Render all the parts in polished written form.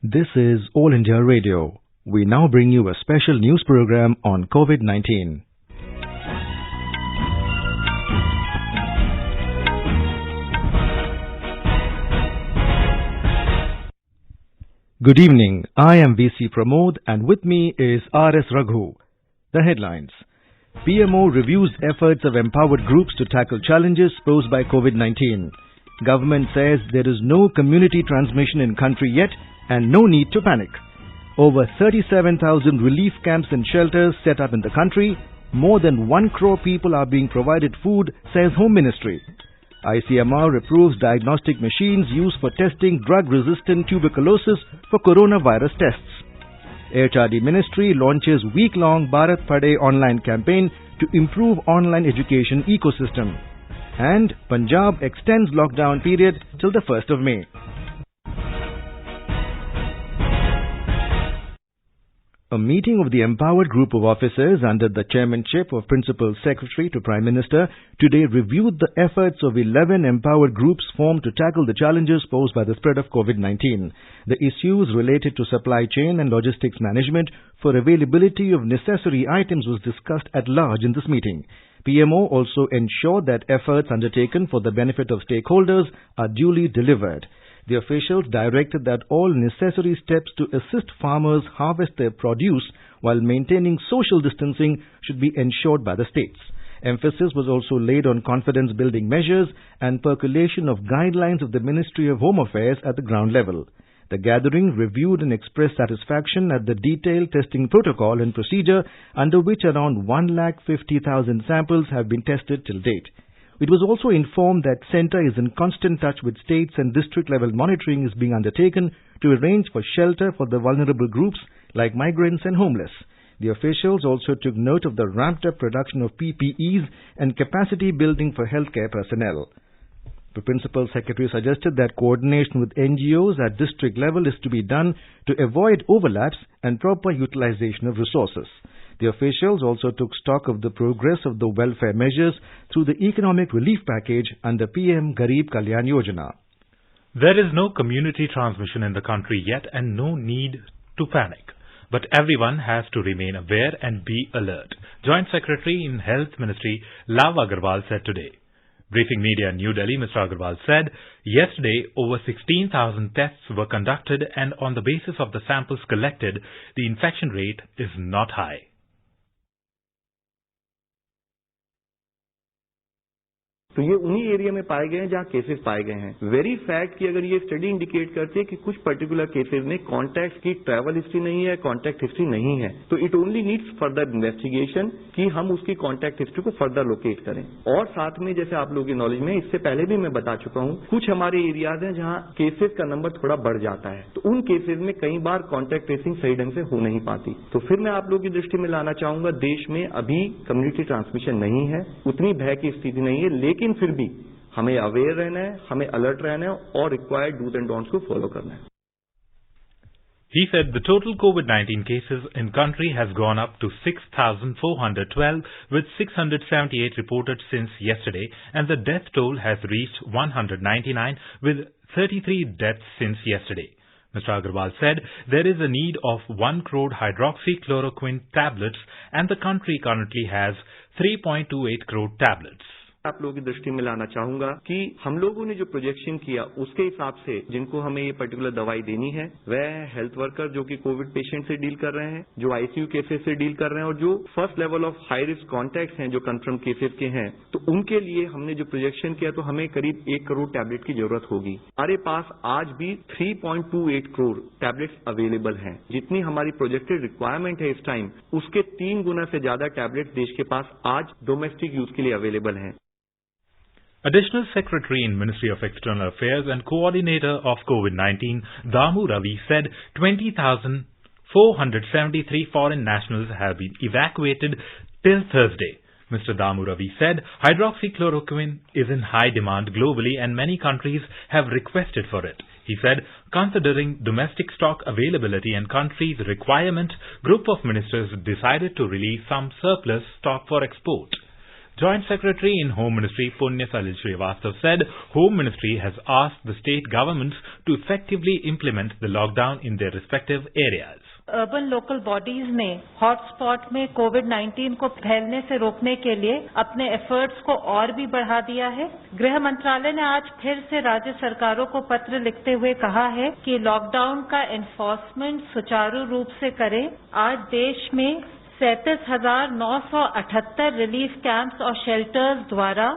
This is All India Radio. We now bring you a special news program on COVID-19. Good evening. I am VC Pramod and with me is RS Raghu. The headlines. PMO reviews efforts of empowered groups to tackle challenges posed by COVID-19. Government says there is no community transmission in country yet and no need to panic. Over 37,000 relief camps and shelters set up in the country. More than 1 crore people are being provided food, says Home Ministry. ICMR approves diagnostic machines used for testing drug-resistant tuberculosis for coronavirus tests. HRD Ministry launches week-long Bharat Padhe online campaign to improve online education ecosystem. And Punjab extends lockdown period till the 1st of May. A meeting of the empowered group of officers under the chairmanship of Principal Secretary to Prime Minister today reviewed the efforts of 11 empowered groups formed to tackle the challenges posed by the spread of COVID-19. The issues related to supply chain and logistics management for availability of necessary items was discussed at large in this meeting. PMO also ensured that efforts undertaken for the benefit of stakeholders are duly delivered. The officials directed that all necessary steps to assist farmers harvest their produce while maintaining social distancing should be ensured by the states. Emphasis was also laid on confidence-building measures and percolation of guidelines of the Ministry of Home Affairs at the ground level. The gathering reviewed and expressed satisfaction at the detailed testing protocol and procedure under which around 150,000 samples have been tested till date. It was also informed that Centre is in constant touch with states and district-level monitoring is being undertaken to arrange for shelter for the vulnerable groups like migrants and homeless. The officials also took note of the ramped-up production of PPEs and capacity building for healthcare personnel. The Principal Secretary suggested that coordination with NGOs at district level is to be done to avoid overlaps and proper utilization of resources. The officials also took stock of the progress of the welfare measures through the economic relief package under PM Garib Kalyan Yojana. There is no community transmission in the country yet and no need to panic. But everyone has to remain aware and be alert, Joint Secretary in Health Ministry Lav Agarwal said today. Briefing media in New Delhi, Mr. Agarwal said, yesterday over 16,000 tests were conducted and on the basis of the samples collected, the infection rate is not high. तो ये उन्हीं area में पाए गए हैं जहां cases पाए गए हैं। वेरी फैक्ट कि अगर ये स्टडी इंडिकेट करती है कि कुछ पर्टिकुलर केसेस में कॉन्टैक्ट की ट्रैवल हिस्ट्री नहीं है, कॉन्टैक्ट हिस्ट्री नहीं है, तो it only needs further investigation कि हम उसकी कॉन्टैक्ट हिस्ट्री को फर्दर लोकेट करें। और साथ में जैसे आप लोगों की नॉलेज में इससे पहले भी मैं बता चुका हूं, कुछ हमारे एरियाज हैं जहां केसेस का नंबर थोड़ा बढ़ जाता है, तो उन केसेस में कई बार कॉन्टैक्ट ट्रेसिंग सही ढंग से हो नहीं पाती। तो फिर मैं आप लोगों की दृष्टि में लाना चाहूंगा, देश में अभी कम्युनिटी ट्रांसमिशन नहीं है, उतनी भय की स्थिति नहीं है, लेकिन फिर भी हमें अवेयर रहना है, हमें अलर्ट रहना है और रिक्वायर्ड डूज एंड डोंट्स को फॉलो करना है. He said the total COVID-19 cases in country has gone up to 6,412 with 678 reported since yesterday and the death toll has reached 199 with 33 deaths since yesterday. Mr. Agarwal said there is a need of 1 crore hydroxychloroquine tablets and the country currently has 3.28 crore tablets. आप लोगों की दृष्टि में लाना चाहूंगा कि हम लोगों ने जो प्रोजेक्शन किया उसके हिसाब से जिनको हमें ये पर्टिकुलर दवाई देनी है वह हेल्थ वर्कर जो कि कोविड पेशेंट से डील कर रहे हैं, जो आईसीयू केसेस से डील कर रहे हैं और जो first level of high risk contacts हैं जो कंफर्म केसेस के हैं, तो उनके लिए हमने जो प्रोजेक्शन किया तो हमें करीब 1 करोड़ टैबलेट की जरूरत होगी. हमारे पास आज भी 3.28 करोड़ टैबलेट्स अवेलेबल हैं. जितनी हमारी प्रोजेक्टेड रिक्वायरमेंट है इस टाइम उसके 3 गुना से ज्यादा टैबलेट्स देश के पास आज डोमेस्टिक यूज के लिए अवेलेबल हैं. Additional Secretary in Ministry of External Affairs and Coordinator of COVID-19, Damu Ravi said 20,473 foreign nationals have been evacuated till Thursday. Mr. Damu Ravi said hydroxychloroquine is in high demand globally and many countries have requested for it. He said, considering domestic stock availability and countries' requirement, group of ministers decided to release some surplus stock for export. Joint Secretary in Home Ministry Punya Salil Srivastav said Home Ministry has asked the state governments to effectively implement the lockdown in their respective areas. Urban local bodies ने hotspot में कोविड-19 को फैलने से रोकने के लिए अपने efforts को और भी बढ़ा दिया है। गृह मंत्रालय ने आज फिर से राज्य सरकारों को पत्र लिखते हुए कहा है कि लॉकडाउन का एनफोर्समेंट सुचारू रूप से करें। आज देश में 37,978 रिलीफ कैंप्स और शेल्टर्स द्वारा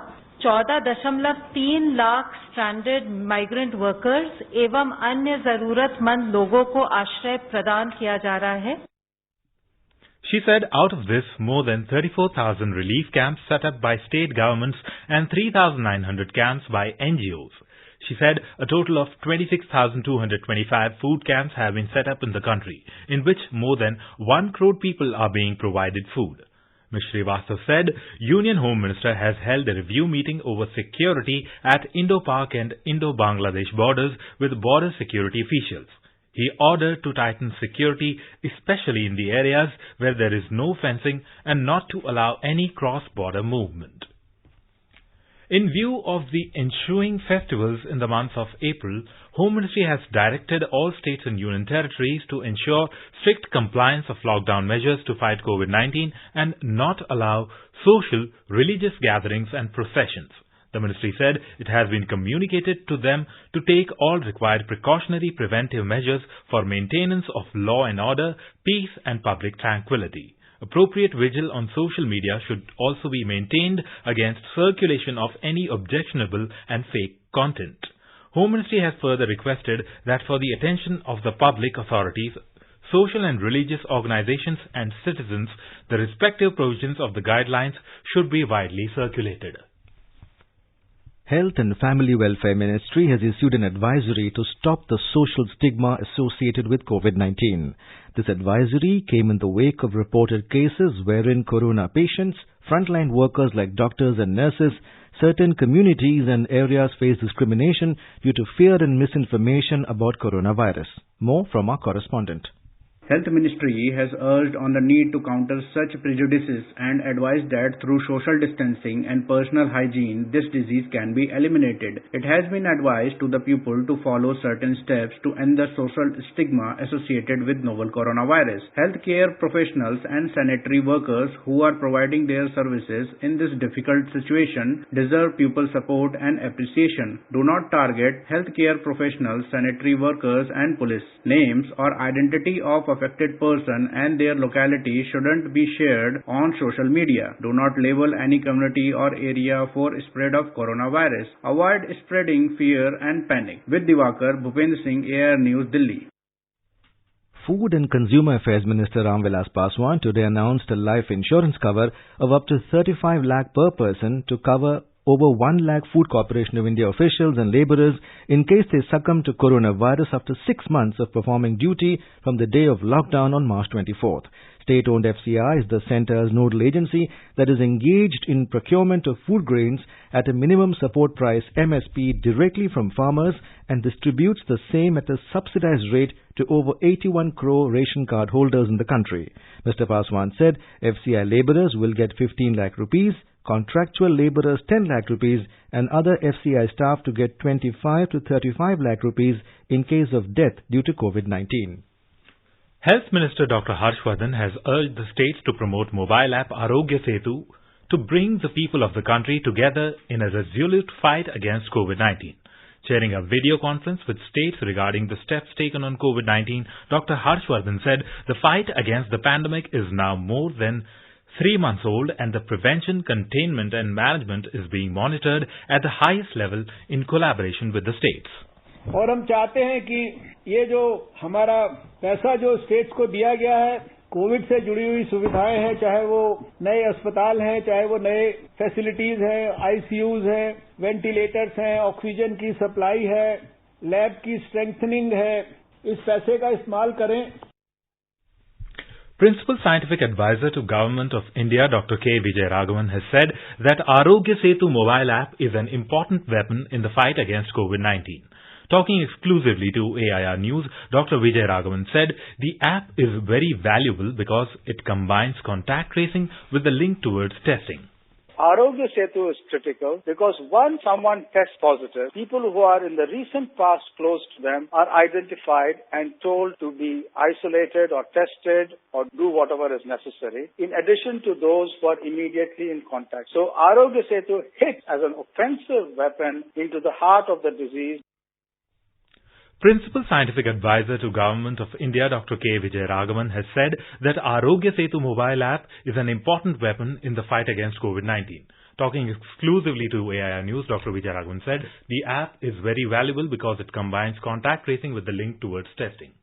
14.3 लाख स्ट्रैंडेड माइग्रेंट वर्कर्स एवं अन्य जरूरतमंद लोगों को आश्रय प्रदान किया जा रहा है। She said out of this, more than 34,000 relief camps set up by state governments and 3,900 camps by NGOs. She said a total of 26,225 food camps have been set up in the country, in which more than 1 crore people are being provided food. Ms. Srivastav said Union Home Minister has held a review meeting over security at Indo-Pak and Indo-Bangladesh borders with border security officials. He ordered to tighten security, especially in the areas where there is no fencing, and not to allow any cross-border movement. In view of the ensuing festivals in the month of April, Home Ministry has directed all states and union territories to ensure strict compliance of lockdown measures to fight COVID-19 and not allow social, religious gatherings and processions. The ministry said it has been communicated to them to take all required precautionary preventive measures for maintenance of law and order, peace and public tranquility. Appropriate vigil on social media should also be maintained against circulation of any objectionable and fake content. Home Ministry has further requested that for the attention of the public authorities, social and religious organizations and citizens, the respective provisions of the guidelines should be widely circulated. Health and Family Welfare Ministry has issued an advisory to stop the social stigma associated with COVID-19. This advisory came in the wake of reported cases wherein corona patients, frontline workers like doctors and nurses, certain communities and areas face discrimination due to fear and misinformation about coronavirus. More from our correspondent. Health Ministry has urged on the need to counter such prejudices and advised that through social distancing and personal hygiene, this disease can be eliminated. It has been advised to the people to follow certain steps to end the social stigma associated with novel coronavirus. Healthcare professionals and sanitary workers who are providing their services in this difficult situation deserve people's support and appreciation. Do not target healthcare professionals, sanitary workers and police. Names or identity of affected person and their locality shouldn't be shared on social media. Do not label any community or area for spread of coronavirus. Avoid spreading fear and panic. With Diwakar, Bhupendra Singh, AR News, Delhi. Food and Consumer Affairs Minister Ram Vilas Paswan today announced a life insurance cover of up to 35 lakh per person to cover over 1 lakh Food Corporation of India officials and labourers in case they succumb to coronavirus after 6 months of performing duty from the day of lockdown on March 24th. State-owned FCI is the centre's nodal agency that is engaged in procurement of food grains at a minimum support price MSP directly from farmers and distributes the same at a subsidized rate to over 81 crore ration card holders in the country. Mr. Paswan said FCI labourers will get 15 lakh rupees, contractual labourers 10 lakh rupees and other FCI staff to get 25 to 35 lakh rupees in case of death due to COVID-19. Health Minister Dr. Harshvardhan has urged the states to promote mobile app Arogya Setu to bring the people of the country together in a resolute fight against COVID-19. Chairing a video conference with states regarding the steps taken on COVID-19, Dr. Harshvardhan said the fight against the pandemic is now more than 3 months old and the prevention, containment and management is being monitored at the highest level in collaboration with the states. और हम चाहते हैं कि ये जो हमारा पैसा जो स्टेट्स को दिया गया है, कोविड से जुड़ी हुई सुविधाएं हैं, चाहे वो नए अस्पताल हैं, चाहे वो नए फैसिलिटीज हैं, आईसीयूज हैं, वेंटिलेटर्स हैं, ऑक्सीजन की सप्लाई है, लैब की स्ट्रेंथनिंग है, इस पैसे का इस्तेमाल करें. Principal Scientific Advisor to Government of India, Dr. K. Vijay Raghavan has said that Arogya Setu mobile app is an important weapon in the fight against COVID-19. Talking exclusively to AIR News, Dr. Vijay Raghavan said the app is very valuable because it combines contact tracing with the link towards testing. Arogya Setu is critical because once someone tests positive, people who are in the recent past close to them are identified and told to be isolated or tested or do whatever is necessary, in addition to those who are immediately in contact. So Arogya Setu hits as an offensive weapon into the heart of the disease. Principal Scientific Advisor to Government of India, Dr. K. Vijay Raghavan, has said that Arogya Setu mobile app is an important weapon in the fight against COVID-19. Talking exclusively to AIR News, Dr. Vijay Raghavan said the app is very valuable because it combines contact tracing with the link towards testing.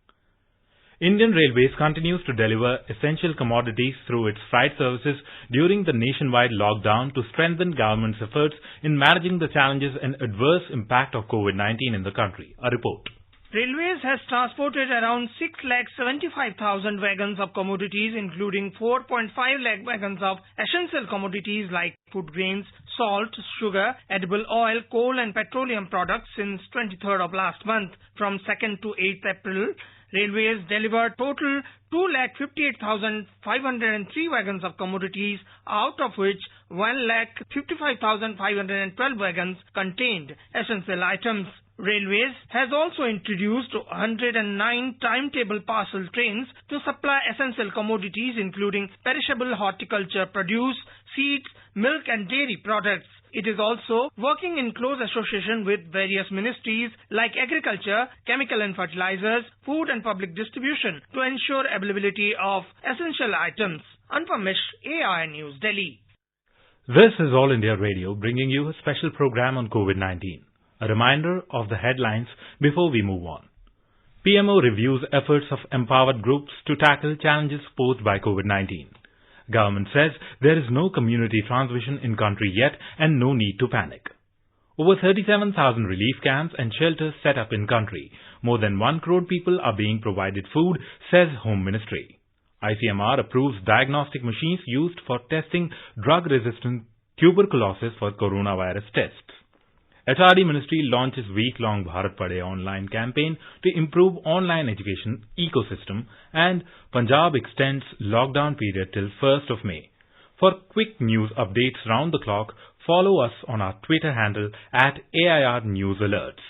Indian Railways continues to deliver essential commodities through its freight services during the nationwide lockdown to strengthen government's efforts in managing the challenges and adverse impact of COVID-19 in the country. A report. Railways has transported around 6,75,000 wagons of commodities, including 4.5 lakh wagons of essential commodities like food grains, salt, sugar, edible oil, coal and petroleum products since 23rd of last month. From 2nd to 8th April, Railways delivered total 2,58,503 wagons of commodities, out of which 1,55,512 wagons contained essential items. Railways has also introduced 109 timetable parcel trains to supply essential commodities including perishable horticulture produce, seeds, milk and dairy products. It is also working in close association with various ministries like Agriculture, Chemical and Fertilizers, Food and Public Distribution to ensure availability of essential items. Anupam Mishra, AIR News, Delhi. This is All India Radio bringing you a special program on COVID-19. A reminder of the headlines before we move on. PMO reviews efforts of empowered groups to tackle challenges posed by COVID-19. Government says there is no community transmission in country yet and no need to panic. Over 37,000 relief camps and shelters set up in country. More than 1 crore people are being provided food, says Home Ministry. ICMR approves diagnostic machines used for testing drug-resistant tuberculosis for coronavirus tests. HRD Ministry launches week-long Bharat Padhe online campaign to improve online education ecosystem, and Punjab extends lockdown period till 1st of May. For quick news updates round the clock, follow us on our Twitter handle @AIR News Alerts.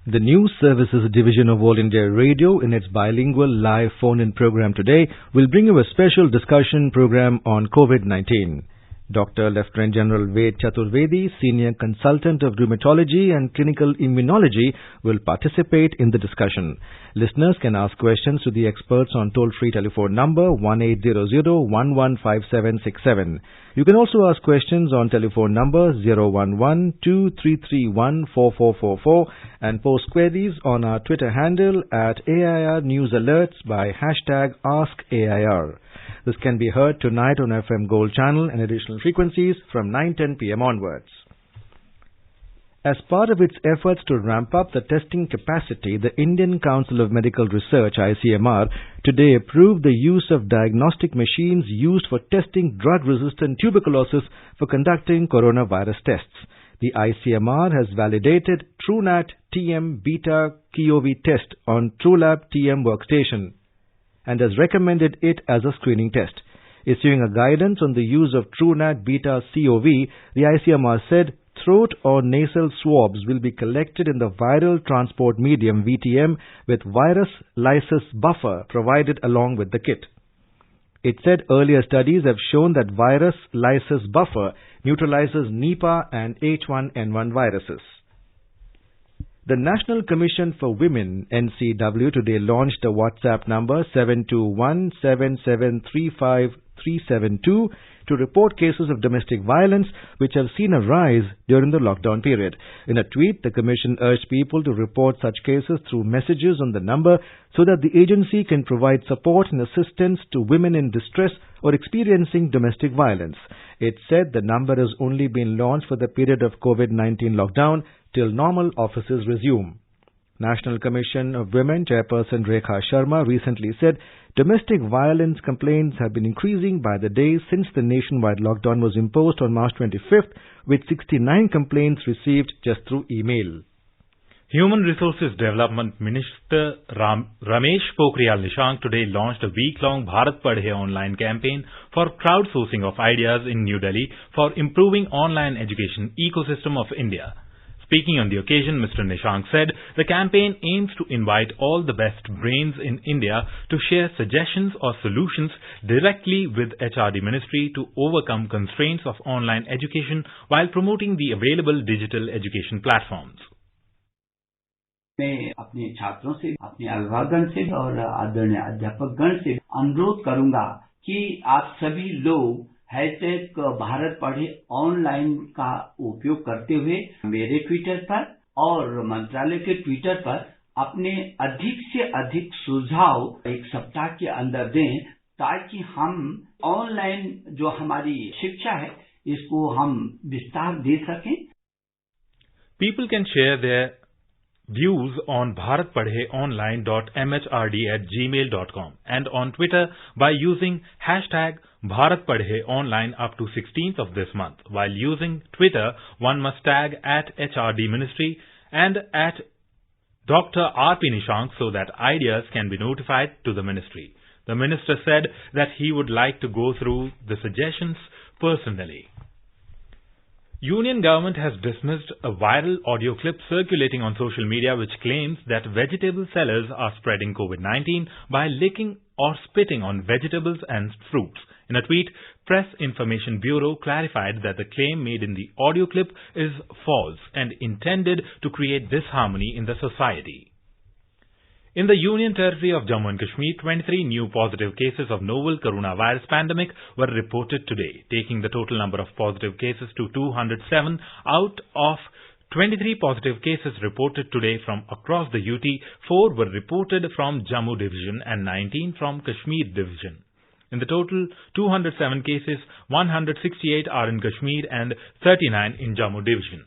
The News Services Division of All India Radio, in its bilingual live phone-in program today, will bring you a special discussion program on COVID-19. Dr. Lieutenant General Ved Chaturvedi, Senior Consultant of Rheumatology and Clinical Immunology, will participate in the discussion. Listeners can ask questions to the experts on toll-free telephone number 1800-115767. You can also ask questions on telephone number 011-2331-4444 and post queries on our Twitter handle @AIR News Alerts by #AskAIR. This can be heard tonight on FM Gold channel and additional frequencies from 9:10 p.m. onwards. As part of its efforts to ramp up the testing capacity, the Indian Council of Medical Research, ICMR, today approved the use of diagnostic machines used for testing drug-resistant tuberculosis for conducting coronavirus tests. The ICMR has validated TruNat TM Beta KOV test on TruLab TM workstation and has recommended it as a screening test. Issuing a guidance on the use of TruNat Beta COV, the ICMR said throat or nasal swabs will be collected in the viral transport medium VTM with virus lysis buffer provided along with the kit. It said earlier studies have shown that virus lysis buffer neutralizes Nipah and H1N1 viruses. The National Commission for Women, NCW, today launched a WhatsApp number 721-7735-372 to report cases of domestic violence which have seen a rise during the lockdown period. In a tweet, the Commission urged people to report such cases through messages on the number so that the agency can provide support and assistance to women in distress or experiencing domestic violence. It said the number has only been launched for the period of COVID-19 lockdown till normal offices resume. National Commission of Women Chairperson Rekha Sharma recently said domestic violence complaints have been increasing by the day since the nationwide lockdown was imposed on March 25th, with 69 complaints received just through email. Human Resources Development Minister Ramesh Pokhriyal Nishank today launched a week-long Bharat Padhe online campaign for crowdsourcing of ideas in New Delhi for improving online education ecosystem of India. Speaking on the occasion, Mr. Nishank said the campaign aims to invite all the best brains in India to share suggestions or solutions directly with HRD Ministry to overcome constraints of online education while promoting the available digital education platforms. मैं अपने छात्रों से, अपने अभिभावकगण से और आदरणीय अध्यापकगण से अनुरोध करूंगा कि आप सभी लोग हैशटैग भारत पढ़े ऑनलाइन का उपयोग करते हुए मेरे ट्विटर पर और मंत्रालय के ट्विटर पर अपने अधिक से अधिक सुझाव एक सप्ताह के अंदर दें ताकि हम ऑनलाइन जो हमारी शिक्षा है इसको हम विस्तार दे सकें. People can share their views on bharatpadheonline.mhrd@gmail.com and on Twitter by using hashtag Bharat Padhe Online up to 16th of this month. While using Twitter, one must tag at HRD Ministry and at Dr. R.P. Nishank so that ideas can be notified to the ministry. The minister said that he would like to go through the suggestions personally. Union government has dismissed a viral audio clip circulating on social media which claims that vegetable sellers are spreading COVID-19 by licking or spitting on vegetables and fruits. In a tweet, Press Information Bureau clarified that the claim made in the audio clip is false and intended to create disharmony in the society. In the Union Territory of Jammu and Kashmir, 23 new positive cases of novel coronavirus pandemic were reported today, taking the total number of positive cases to 207 out of 23 positive cases reported today from across the UT. 4 were reported from Jammu Division and 19 from Kashmir Division. In the total 207 cases, 168 are in Kashmir and 39 in Jammu Division.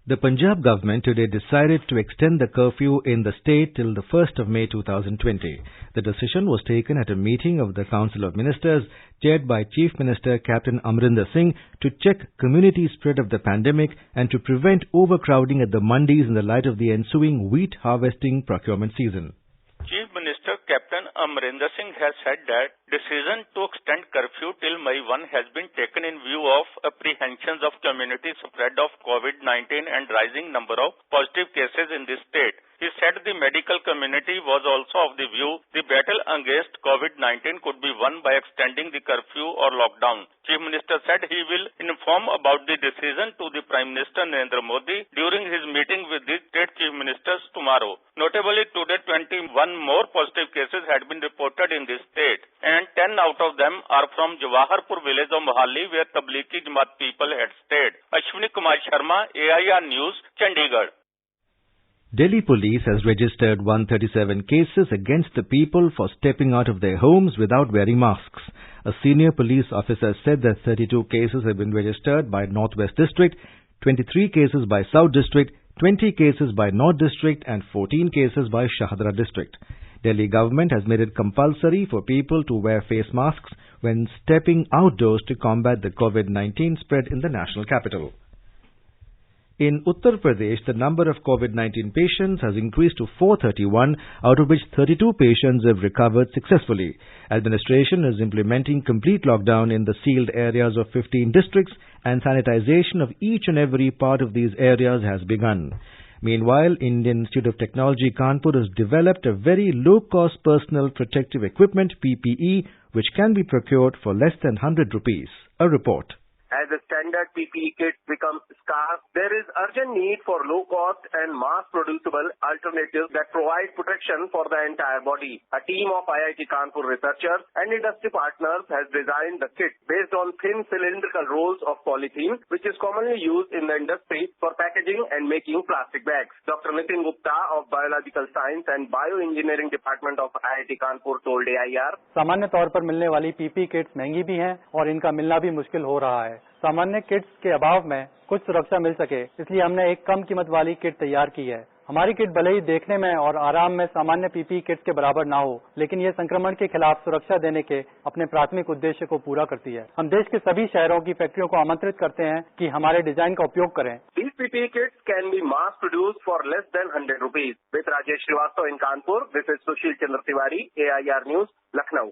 The Punjab government today decided to extend the curfew in the state till the 1st of May 2020. The decision was taken at a meeting of the Council of Ministers chaired by Chief Minister Captain Amrinder Singh to check community spread of the pandemic and to prevent overcrowding at the mandis in the light of the ensuing wheat harvesting procurement season. Chief Minister Captain Amrinder Singh has said that decision to extend curfew till May 1 has been taken in view of apprehensions of community spread of COVID-19 and rising number of positive cases in the state. He said the medical community was also of the view the battle against COVID-19 could be won by extending the curfew or lockdown. Chief Minister said he will inform about the decision to the Prime Minister Narendra Modi during his meeting with the state chief ministers tomorrow. Notably, today 21 more positive cases had been reported in the state and 10 out of them are from Jawaharpur village of Mohali where Tablighi Jamaat people had stayed. Ashwini Kumar Sharma, AIR News, Chandigarh. Delhi police has registered 137 cases against the people for stepping out of their homes without wearing masks. A senior police officer said that 32 cases have been registered by Northwest District, 23 cases by South District, 20 cases by North District and 14 cases by Shahdara District. Delhi government has made it compulsory for people to wear face masks when stepping outdoors to combat the COVID-19 spread in the national capital. In Uttar Pradesh, the number of COVID-19 patients has increased to 431, out of which 32 patients have recovered successfully. Administration is implementing complete lockdown in the sealed areas of 15 districts and sanitization of each and every part of these areas has begun. Meanwhile, Indian Institute of Technology Kanpur has developed a very low-cost personal protective equipment PPE which can be procured for less than 100 rupees. A report. As the standard PPE kits become scarce, there is urgent need for low-cost and mass-producible alternatives that provide protection for the entire body. A team of IIT Kanpur researchers and industry partners has designed the kit based on thin cylindrical rolls of polythene, which is commonly used in the industry for packaging and making plastic bags. Dr. Nitin Gupta of Biological Science and Bioengineering Department of IIT Kanpur told AIR, सामान्य तौर पर मिलने वाली PPE kits महंगी भी हैं और इनका मिलना भी मुश्किल हो रहा है. सामान्य किट्स के अभाव में कुछ सुरक्षा मिल सके इसलिए हमने एक कम कीमत वाली किट तैयार की है. हमारी किट भले ही देखने में और आराम में सामान्य पीपीई किट्स के बराबर ना हो, लेकिन ये संक्रमण के खिलाफ सुरक्षा देने के अपने प्राथमिक उद्देश्य को पूरा करती है। हम देश के सभी शहरों की फैक्ट्रियों को आमंत्रित करते हैं कि हमारे डिजाइन का उपयोग करें। These PPE kits can be mass produced for less than 100 rupees. With Rajesh Srivastava in Kanpur, this is Sushil Chandra Tiwari, AIR News, Lucknow.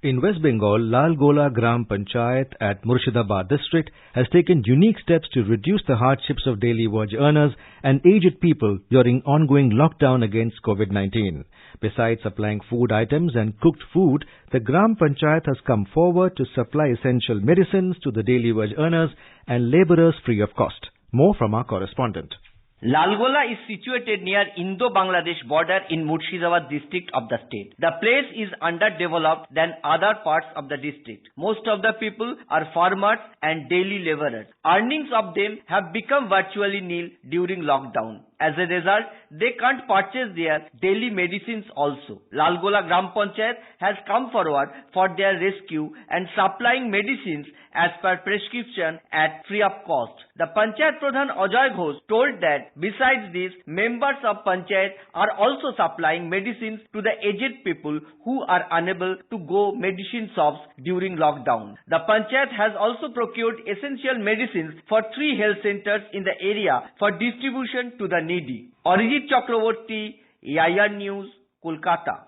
In West Bengal, Lalgola Gram Panchayat at Murshidabad district has taken unique steps to reduce the hardships of daily wage earners and aged people during ongoing lockdown against COVID-19. Besides supplying food items and cooked food, the Gram Panchayat has come forward to supply essential medicines to the daily wage earners and labourers free of cost. More from our correspondent. Lalgola is situated near Indo-Bangladesh border in Murshidabad district of the state. The place is underdeveloped than other parts of the district. Most of the people are farmers and daily laborers. Earnings of them have become virtually nil during lockdown. As a result, they can't purchase their daily medicines also. Lalgola Gram Panchayat has come forward for their rescue and supplying medicines as per prescription at free of cost. The Panchayat Pradhan Ajay Ghosh told that besides this, members of Panchayat are also supplying medicines to the aged people who are unable to go medicine shops during lockdown. The Panchayat has also procured essential medicines for 3 health centers in the area for distribution to the needy. Arijit Chakravorty, AIR News, Kolkata.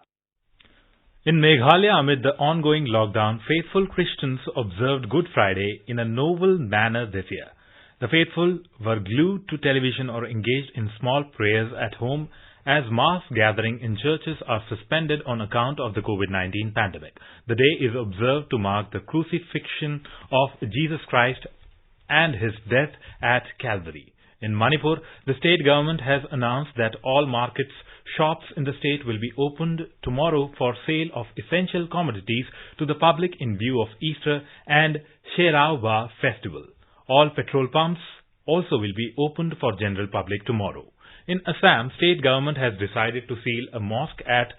In Meghalaya, amid the ongoing lockdown, faithful Christians observed Good Friday in a novel manner this year. The faithful were glued to television or engaged in small prayers at home as mass gathering in churches are suspended on account of the COVID-19 pandemic. The day is observed to mark the crucifixion of Jesus Christ and his death at Calvary. In Manipur, the state government has announced that all markets, shops in the state will be opened tomorrow for sale of essential commodities to the public in view of Easter and Sherawa festival. All petrol pumps also will be opened for general public tomorrow. In Assam, state government has decided to seal a mosque at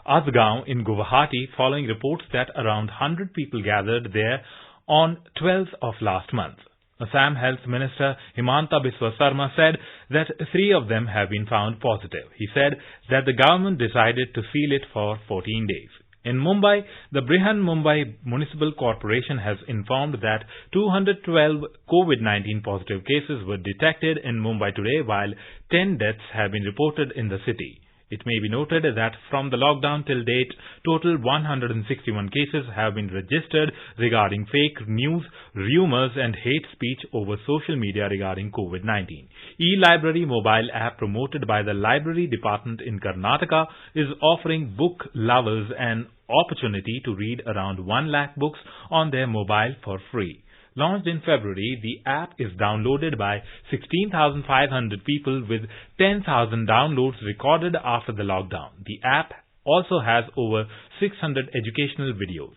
Adgaon in Guwahati following reports that around 100 people gathered there on 12th of last month. Assam Health Minister Himanta Biswa Sarma said that 3 of them have been found positive. He said that the government decided to seal it for 14 days. In Mumbai, the Brihan Mumbai Municipal Corporation has informed that 212 COVID-19 positive cases were detected in Mumbai today, while 10 deaths have been reported in the city. It may be noted that from the lockdown till date, total 161 cases have been registered regarding fake news, rumors and hate speech over social media regarding COVID-19. E-Library mobile app promoted by the Library Department in Karnataka is offering book lovers an opportunity to read around 1 lakh books on their mobile for free. Launched in February, the app is downloaded by 16,500 people with 10,000 downloads recorded after the lockdown. The app also has over 600 educational videos.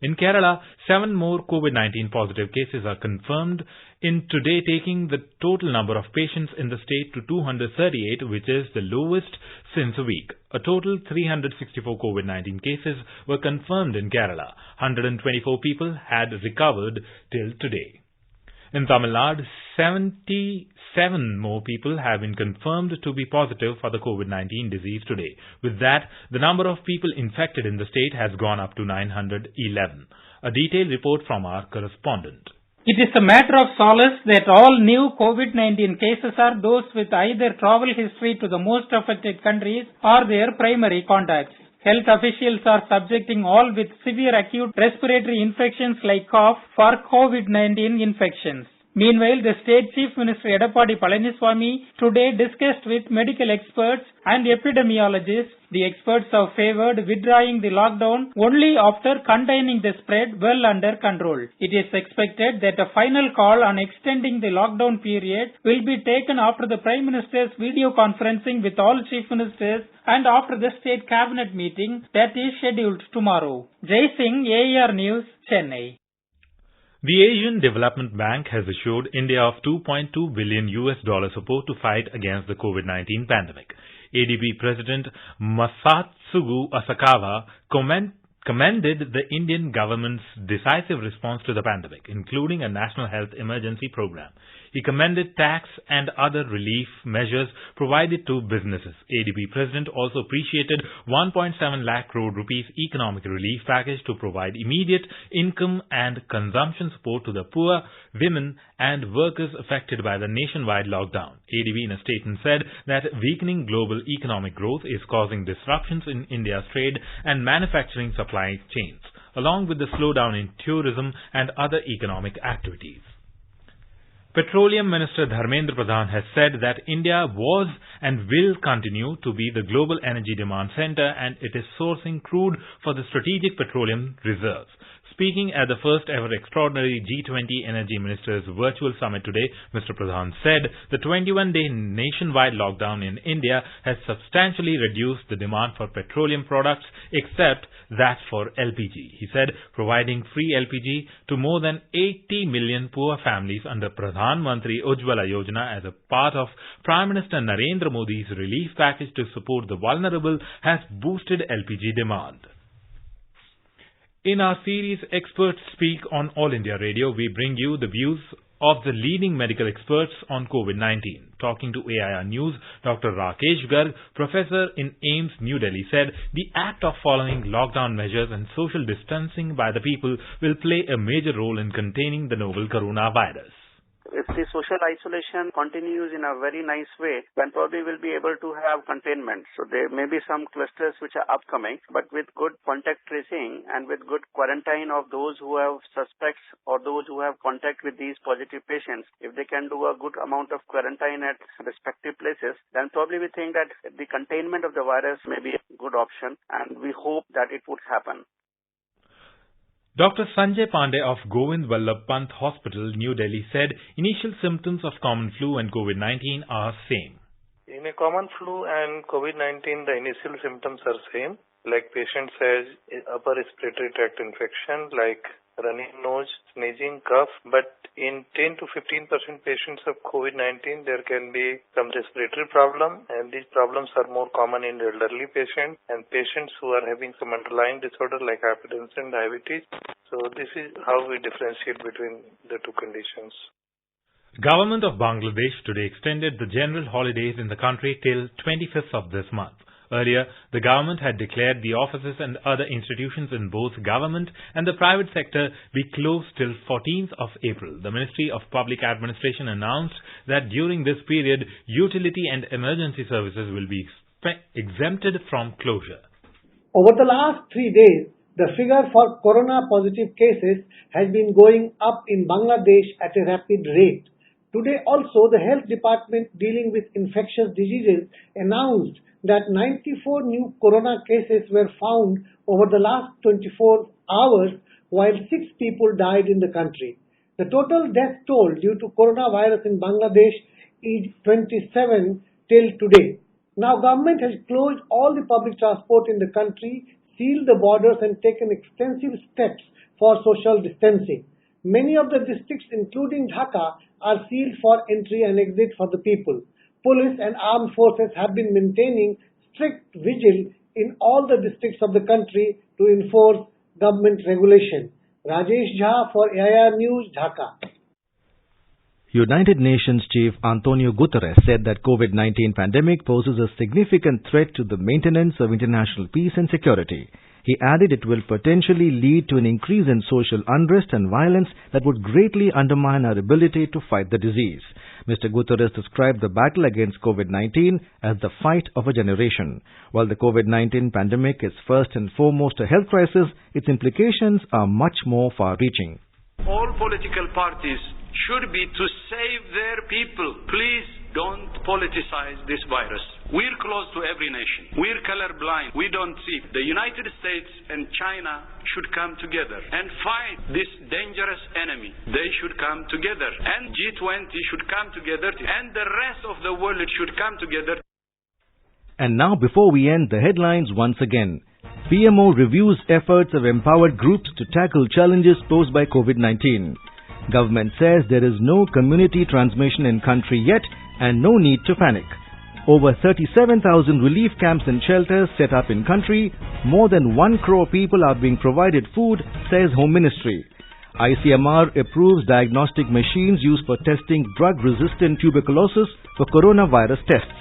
In Kerala, 7 more COVID-19 positive cases are confirmed in today, taking the total number of patients in the state to 238, which is the lowest since a week. A total 364 COVID-19 cases were confirmed in Kerala. 124 people had recovered till today. In Tamil Nadu, 77 more people have been confirmed to be positive for the COVID-19 disease today. With that, the number of people infected in the state has gone up to 911. A detailed report from our correspondent. It is a matter of solace that all new COVID-19 cases are those with either travel history to the most affected countries or their primary contacts. Health officials are subjecting all with severe acute respiratory infections like cough for COVID-19 infections. Meanwhile, the State Chief Minister Edappadi Palaniswamy today discussed with medical experts and epidemiologists. The experts have favored withdrawing the lockdown only after containing the spread well under control. It is expected that a final call on extending the lockdown period will be taken after the Prime Minister's video conferencing with all Chief Ministers and after the State Cabinet meeting that is scheduled tomorrow. Jai Singh, AIR News, Chennai. The Asian Development Bank has assured India of $2.2 billion support to fight against the COVID-19 pandemic. ADB President Masatsugu Asakawa commended the Indian government's decisive response to the pandemic, including a national health emergency program. He commended tax and other relief measures provided to businesses. ADB President also appreciated 1.7 lakh crore rupees economic relief package to provide immediate income and consumption support to the poor, women and workers affected by the nationwide lockdown. ADB in a statement said that weakening global economic growth is causing disruptions in India's trade and manufacturing supply chains, along with the slowdown in tourism and other economic activities. Petroleum Minister Dharmendra Pradhan has said that India was and will continue to be the global energy demand center, and it is sourcing crude for the strategic petroleum reserves. Speaking at the first ever extraordinary G20 Energy Ministers virtual summit today, Mr. Pradhan said the 21-day nationwide lockdown in India has substantially reduced the demand for petroleum products except that for LPG. He said providing free LPG to more than 80 million poor families under Pradhan Mantri Ujjwala Yojana as a part of Prime Minister Narendra Modi's relief package to support the vulnerable has boosted LPG demand. In our series Experts Speak on All India Radio, we bring you the views of the leading medical experts on COVID-19. Talking to AIR News, Dr. Rakesh Garg, professor in AIIMS, New Delhi, said the act of following lockdown measures and social distancing by the people will play a major role in containing the novel coronavirus. If the social isolation continues in a very nice way, then probably we'll be able to have containment. So there may be some clusters which are upcoming, but with good contact tracing and with good quarantine of those who have suspects or those who have contact with these positive patients, if they can do a good amount of quarantine at respective places, then probably we think that the containment of the virus may be a good option, and we hope that it would happen. Dr. Sanjay Pandey of Govind Vallabh Pant Hospital, New Delhi, said initial symptoms of common flu and COVID-19 are same. In a common flu and COVID-19, the initial symptoms are same. Like patient says, upper respiratory tract infection, like running nose, sneezing, cough. But in 10 to 15% patients of COVID-19, there can be some respiratory problem, and these problems are more common in elderly patients and patients who are having some underlying disorder like hypertension, diabetes. So this is how we differentiate between the two conditions. Government of Bangladesh today extended the general holidays in the country till 25th of this month. Earlier, the government had declared the offices and other institutions in both government and the private sector be closed till 14th of April. The Ministry of Public Administration announced that during this period, utility and emergency services will be exempted from closure. Over the last 3 days, the figure for corona-positive cases has been going up in Bangladesh at a rapid rate. Today also, the Health Department dealing with infectious diseases announced that 94 new corona cases were found over the last 24 hours, while 6 people died in the country. The total death toll due to coronavirus in Bangladesh is 27 till today. Now, government has closed all the public transport in the country, sealed the borders and taken extensive steps for social distancing. Many of the districts, including Dhaka, are sealed for entry and exit for the people. Police and armed forces have been maintaining strict vigil in all the districts of the country to enforce government regulation. Rajesh Jha for AIR News, Dhaka. United Nations Chief Antonio Guterres said that COVID-19 pandemic poses a significant threat to the maintenance of international peace and security. He added it will potentially lead to an increase in social unrest and violence that would greatly undermine our ability to fight the disease. Mr. Guterres described the battle against COVID-19 as the fight of a generation. While the COVID-19 pandemic is first and foremost a health crisis, its implications are much more far-reaching. All political parties should be to save their people. Please don't politicize this virus. We're close to every nation. We're colorblind. We don't see. The United States and China should come together and fight this dangerous enemy. They should come together. And G20 should come together. And the rest of the world should come together. And now, before we end, the headlines once again. PMO reviews efforts of empowered groups to tackle challenges posed by COVID-19. Government says there is no community transmission in country yet and no need to panic. Over 37,000 relief camps and shelters set up in country. More than 1 crore people are being provided food, says Home Ministry. ICMR approves diagnostic machines used for testing drug-resistant tuberculosis for coronavirus tests.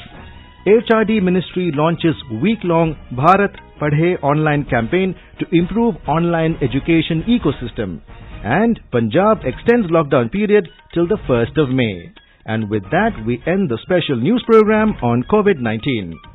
HRD Ministry launches week-long Bharat Padhe online campaign to improve online education ecosystem. And Punjab extends lockdown period till the 1st of May. And with that, we end the special news program on COVID-19.